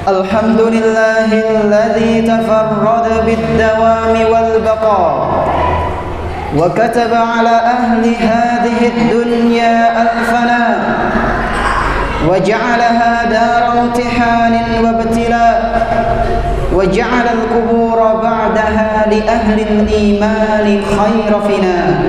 الحمد لله الذي تفرد بالدوام والبقاء وكتب على أهل هذه الدنيا الفناء وجعلها دار امتحان وابتلاء وجعل القبور بعدها لأهل الإيمان خير فناء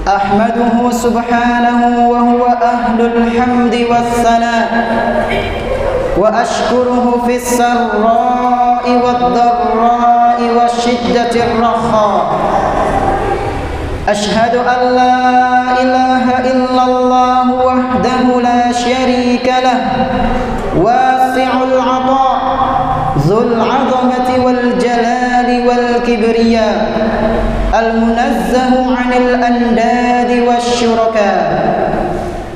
أحمده سبحانه وهو أهل الحمد والثناء وأشكره في السراء والضراء والشدة الرخاء أشهد أن لا إله إلا الله وحده لا شريك له واسع العطاء ذو العظمة والجلال والكبرياء المنزه عن الأنداد والشركاء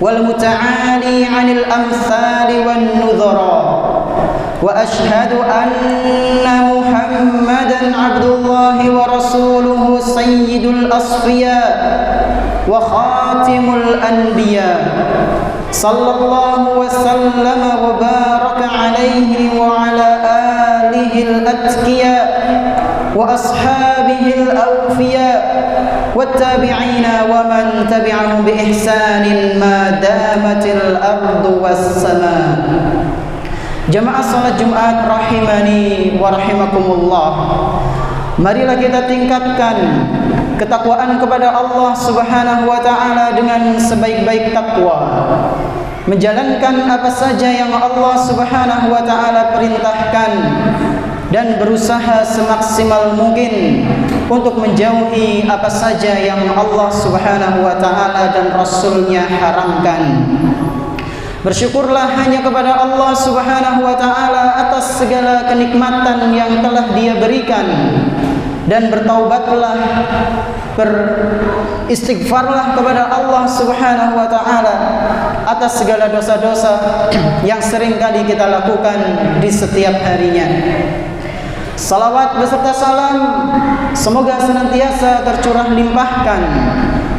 والمتعالي عن الأمثال والنذراء وأشهد أن محمدًا عبد الله ورسوله سيد الأصفياء وخاتم الأنبياء صلى الله وسلم وبارك عليه وعلى آله الأتقياء وأصحابه الأوفياء والتابعين ومن تبعهم بإحسان ما دامت الأرض والسماء. Jamaah salat Jumat rahimani wa rahimakumullah. Marilah kita tingkatkan ketakwaan kepada Allah Subhanahu wa taala dengan sebaik-baik takwa. Menjalankan apa saja yang Allah Subhanahu wa taala perintahkan dan berusaha semaksimal mungkin untuk menjauhi apa saja yang Allah Subhanahu wa taala dan Rasul-Nya haramkan. Bersyukurlah hanya kepada Allah Subhanahu wa taala atas segala kenikmatan yang telah Dia berikan, dan bertaubatlah, beristighfarlah kepada Allah Subhanahu wa taala atas segala dosa-dosa yang sering kali kita lakukan di setiap harinya. Salawat beserta salam semoga senantiasa tercurah limpahkan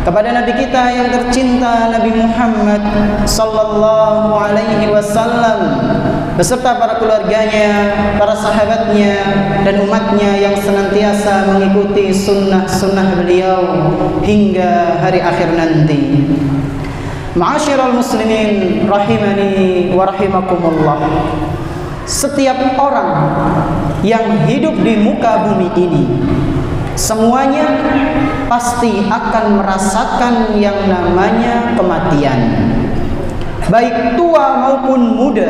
kepada Nabi kita yang tercinta, Nabi Muhammad sallallahu alaihi wasallam, beserta para keluarganya, para sahabatnya, dan umatnya yang senantiasa mengikuti sunnah-sunnah beliau hingga hari akhir nanti. Ma'asyiral muslimin rahimani wa rahimakumullah. Setiap orang yang hidup di muka bumi ini semuanya pasti akan merasakan yang namanya kematian. Baik tua maupun muda,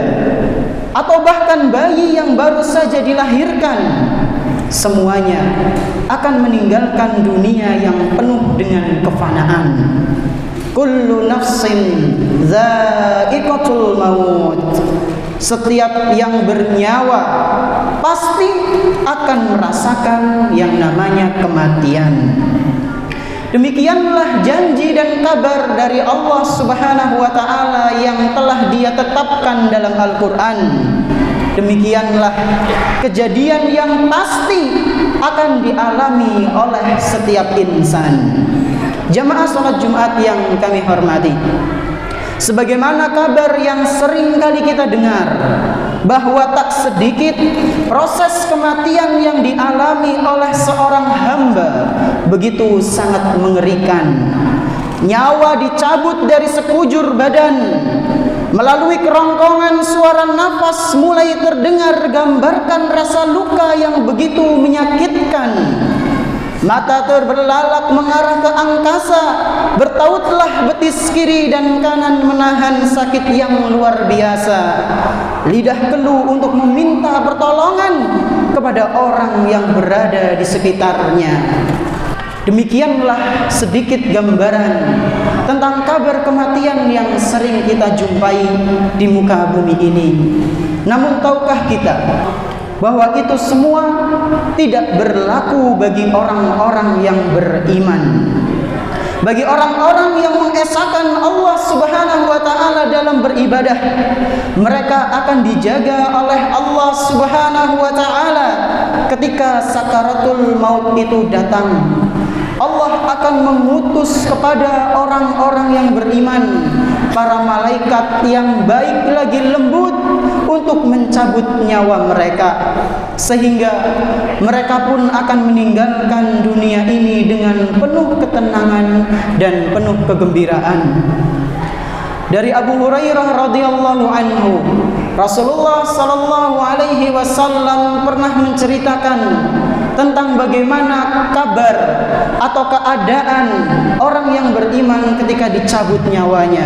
atau bahkan bayi yang baru saja dilahirkan, semuanya akan meninggalkan dunia yang penuh dengan kefanaan. Kullu nafsin dha'iqatul maut. Setiap yang bernyawa pasti akan merasakan yang namanya kematian. Demikianlah janji dan kabar dari Allah Subhanahu wa taala yang telah Dia tetapkan dalam Al-Qur'an. Demikianlah kejadian yang pasti akan dialami oleh setiap insan. Jamaah salat Jumat yang kami hormati, sebagaimana kabar yang sering kali kita dengar bahwa tak sedikit proses kematian yang dialami oleh seorang hamba begitu sangat mengerikan. Nyawa dicabut dari sekujur badan, melalui kerongkongan suara nafas mulai terdengar gambarkan rasa luka yang begitu menyakitkan. Mata terbelalak mengarah ke angkasa, bertautlah betis kiri dan kanan menahan sakit yang luar biasa. Lidah keluh untuk meminta pertolongan kepada orang yang berada di sekitarnya. Demikianlah sedikit gambaran tentang kabar kematian yang sering kita jumpai di muka bumi ini. Namun tahukah kita bahwa itu semua tidak berlaku bagi orang-orang yang beriman? Bagi orang-orang yang mengesahkan Allah Subhanahu wa taala dalam beribadah, mereka akan dijaga oleh Allah Subhanahu wa taala ketika sakaratul maut itu datang. Allah akan mengutus kepada orang-orang yang beriman para malaikat yang baik lagi lembut untuk mencabut nyawa mereka, sehingga mereka pun akan meninggalkan dunia ini dengan penuh ketenangan dan penuh kegembiraan. Dari Abu Hurairah radhiyallahu anhu, Rasulullah sallallahu alaihi wasallam pernah menceritakan tentang bagaimana kabar atau keadaan orang yang beriman ketika dicabut nyawanya.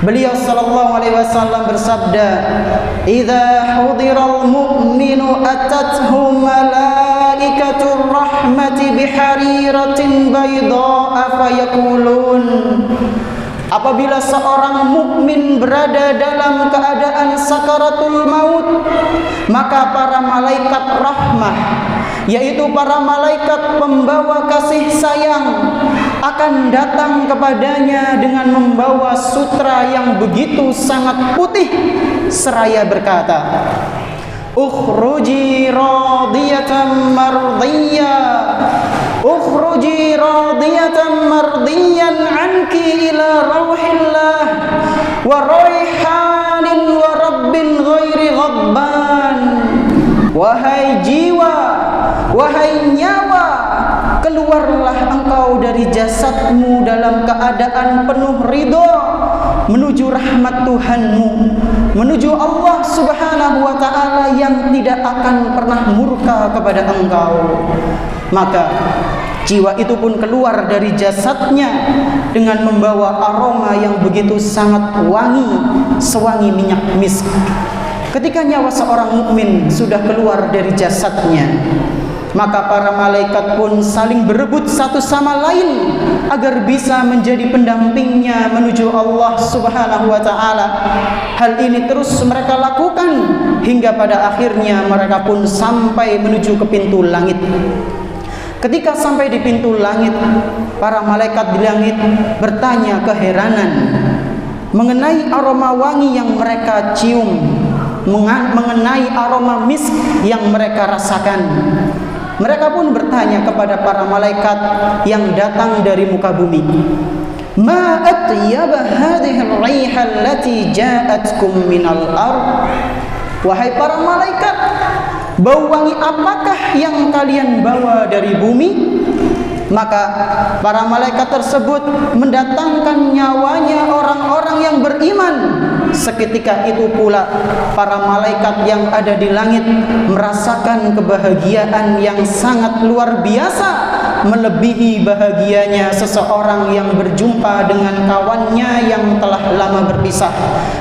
Beliau sallallahu alaihi wasallam bersabda, "Idza hudiral mu'minu atathu malaikatur rahmati bihariratin bayda'a fayaqulun." Apabila seorang mukmin berada dalam keadaan sakaratul maut, maka para malaikat rahmah, yaitu para malaikat pembawa kasih sayang, akan datang kepadanya dengan membawa sutra yang begitu sangat putih, seraya berkata, "Ukhruji radiyatan mardiyah, ukhruji radiyatan mardiyan anki ila rauhillah wa raihanin wa rabbin ghairi ghadban." Wahai jiwa, wahai nyawa, keluarlah engkau dari jasadmu dalam keadaan penuh ridho menuju rahmat Tuhanmu, menuju Allah Subhanahu wa ta'ala yang tidak akan pernah murka kepada engkau. Maka jiwa itu pun keluar dari jasadnya dengan membawa aroma yang begitu sangat wangi, sewangi minyak misk. Ketika nyawa seorang mukmin sudah keluar dari jasadnya, maka para malaikat pun saling berebut satu sama lain agar bisa menjadi pendampingnya menuju Allah Subhanahu wa ta'ala. Hal ini terus mereka lakukan hingga pada akhirnya mereka pun sampai menuju ke pintu langit. Ketika sampai di pintu langit, para malaikat di langit bertanya keheranan mengenai aroma wangi yang mereka cium, mengenai aroma misk yang mereka rasakan. Mereka pun bertanya kepada para malaikat yang datang dari muka bumi, "Ma atyaba hadhihi ar-raiha allati ja'atkum minal ard?" Wahai para malaikat, bau wangi apakah yang kalian bawa dari bumi? Maka para malaikat tersebut mendatangkan nyawanya orang-orang yang beriman. Seketika itu pula para malaikat yang ada di langit merasakan kebahagiaan yang sangat luar biasa, melebihi bahagianya seseorang yang berjumpa dengan kawannya yang telah lama berpisah.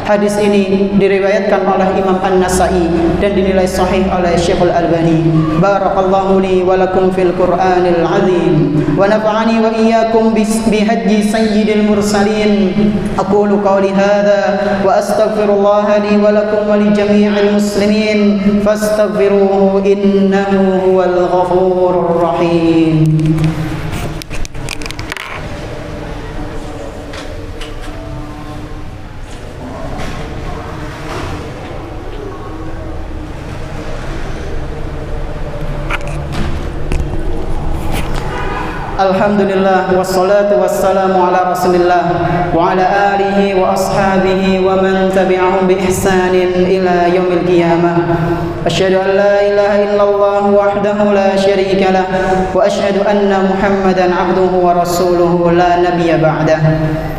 Hadis ini diriwayatkan oleh Imam An-Nasa'i dan dinilai sahih oleh Syekhul Albani. Barakallahu li wa lakum fil Qur'anil azim wa nafa'ani wa iyyakum bihadyi sayyidil mursalin. Aqulu qawli hadha wa astaghfirullah li wa lakum wa li jami'il muslimin fastaghfiruhu innahu huwal ghafurur rahim. Alhamdulillah wassalatu wassalamu ala Rasulillah wa ala alihi wa ashabihi wa man tabi'ahum bi ihsanin ila yaumil qiyamah. Asyhadu an la ilaha illallah wahdahu la syarika lah wa asyhadu anna Muhammadan abduhu wa rasuluhu la nabiyya ba'dah.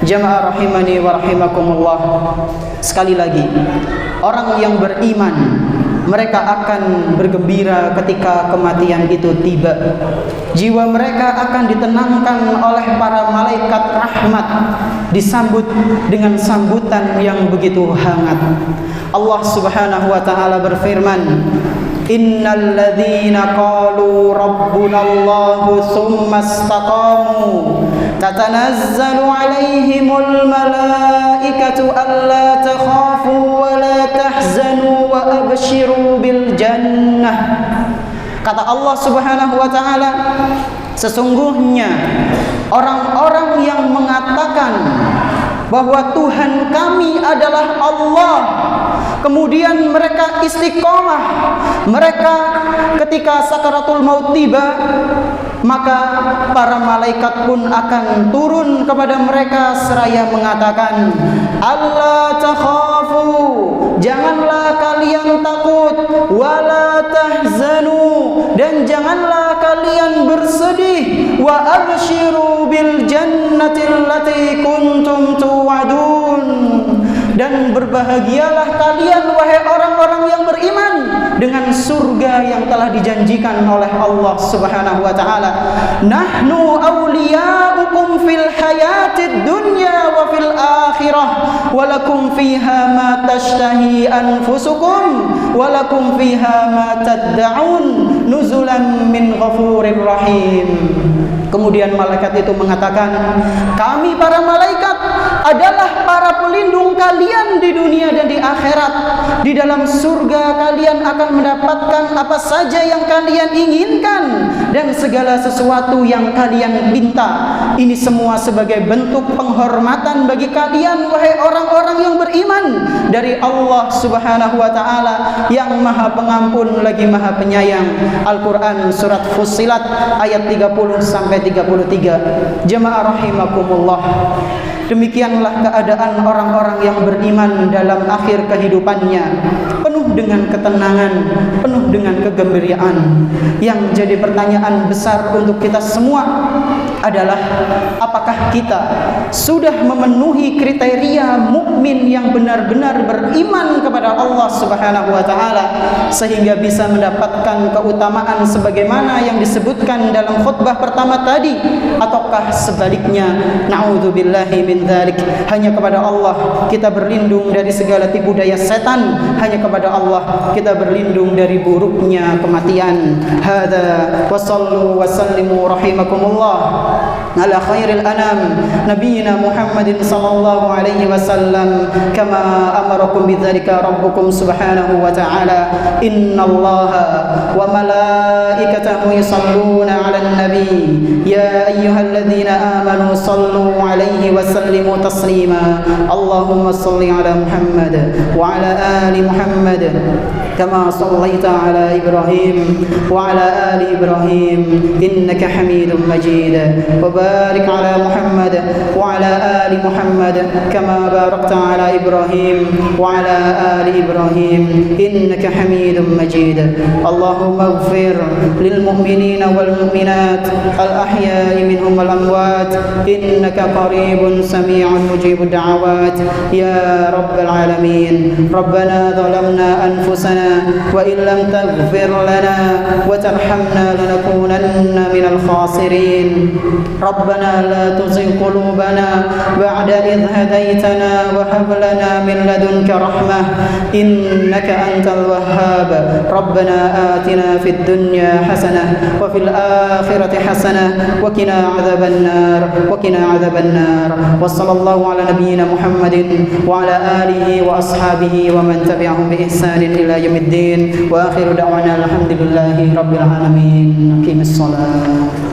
Jamaah rahimani wa rahimakumullah. Sekali lagi, orang yang beriman mereka akan bergembira ketika kematian itu tiba. Jiwa mereka akan ditenangkan oleh para malaikat rahmat, disambut dengan sambutan yang begitu hangat. Allah Subhanahu wa ta'ala berfirman, "Innal ladzina qalu rabbunallahu tsumma istaqamu tatanazzalu 'alaihimul malaikatu alla takhafu wa la tahzanu wa abshiru bil jannah." Kata Allah Subhanahu wa ta'ala, sesungguhnya orang-orang yang mengatakan bahwa Tuhan kami adalah Allah, kemudian mereka istiqomah, mereka ketika sakaratul maut tiba, maka para malaikat pun akan turun kepada mereka seraya mengatakan, alla takhafu, janganlah kalian takut, wala tahzanu, dan janganlah kalian bersedih, wa abshiru bil jannati allati kuntum tu'adun, dan berbahagialah kalian wahai orang-orang yang beriman dengan surga yang telah dijanjikan oleh Allah Subhanahu wa taala. Nahnu awliya'ukum fil hayatid dunya wa fil akhirah wa lakum fiha ma tashtahi anfusukum wa lakum fiha ma tad'un nuzulan min ghafurir rahim. Kemudian malaikat itu mengatakan, kami para malaikat adalah para pelindung kalian di dunia dan di akhirat. Di dalam surga kalian akan mendapatkan apa saja yang kalian inginkan dan segala sesuatu yang kalian minta. Ini semua sebagai bentuk penghormatan bagi kalian wahai orang-orang yang beriman dari Allah Subhanahu wa taala yang Maha Pengampun lagi Maha Penyayang. Al-Qur'an surat Fussilat ayat 30 sampai 33. Jemaah rahimakumullah. Demikianlah keadaan orang-orang yang beriman dalam akhir kehidupannya, penuh dengan ketenangan, penuh dengan kegembiraan. Yang jadi pertanyaan besar untuk kita semua adalah, apakah kita sudah memenuhi kriteria mukmin yang benar-benar beriman kepada Allah Subhanahu wa taala sehingga bisa mendapatkan keutamaan sebagaimana yang disebutkan dalam khutbah pertama tadi, ataukah sebaliknya? Na'udzubillahi min dzalik. Hanya kepada Allah kita berlindung dari segala tipu daya setan, hanya kepada Allah kita berlindung dari buruknya kematian. Hadza wa sallu wa sallimu rahimakumullah ala khairil anam nabiyina Muhammadin sallallahu alaihi wasallam kama amarakum bidzalika rabbukum subhanahu wa ta'ala. Innallaha wa malaikatahu yusalluna 'alan nabi ya ayyuhalladzina amanu sallu 'alaihi wa sallimu taslima. Allahumma salli 'ala Muhammad wa 'ala ali Muhammad kama sallaita 'ala Ibrahim wa 'ala ali Ibrahim innaka Hamidum Majid. وبارك على محمد وعلى آل محمد كما باركت على إبراهيم وعلى آل إبراهيم إنك حميد مجيد. اللهم اغفر للمؤمنين والمؤمنات الأحياء منهم والأموات إنك قريب سميع مجيب الدعوات يا رب العالمين. ربنا ظلمنا أنفسنا وإن لم تغفر لنا وترحمنا لنكونن من الخاسرين. ربنا لا تزغ قلوبنا بعد إذ هديتنا وهب لنا من لدنك رحمة إنك أنت الوهاب. ربنا آتنا في الدنيا حسنة وفي الآخرة حسنة وقنا عذاب النار وقنا عذاب النار. وصلى الله على نبينا محمد وعلى آله وأصحابه ومن تبعهم بإحسان إلى يوم الدين. وآخر دعوانا الحمد لله رب العالمين. أقيم الصلاة.